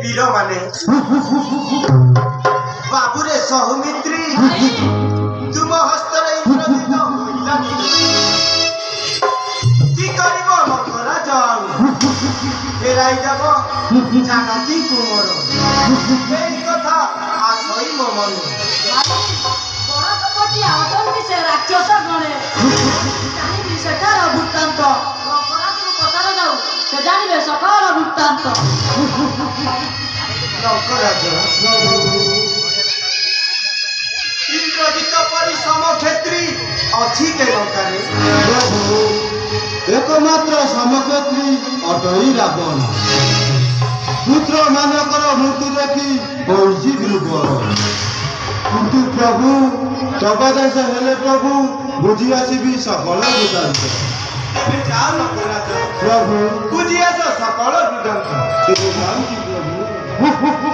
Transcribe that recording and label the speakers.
Speaker 1: वीर माने बाबुरे सौमित्री तुम हस्तर इंद्रजित होइलानी की करिब मकरा जाऊ फेराई যাব জানতি কুমর এই কথা আসই মো মনে
Speaker 2: বড় কপটি আতঙ্কি সে রাক্ষস গণে জানিবি সেটার বৃত্তান্ত অপরাধীর কথারে যাও সে জানিবে সকল বৃত্তান্ত
Speaker 1: নকরাজ ইন্দ্রজিত পরি সমক্ষেত্রী অছি কে লঙ্কারে
Speaker 3: একমাত্র সমক্ষেত্রী অটই রাবণ পুত্র মানকর মৃত্যু দেখি হইছি দুর্বল কিন্তু প্রভু জগদেশ হেলে প্রভু বুঝি আসিবি সকল বৃত্তান্ত
Speaker 1: ଏବେ ଯାଅ ନକରାଜ
Speaker 3: প্রভু
Speaker 1: ବୁଝି ଆସ ସକଳ ବୃଦ୍ଧାନ୍ତ
Speaker 3: ତେବେ ଯାଉଛି ପ୍ରଭୁ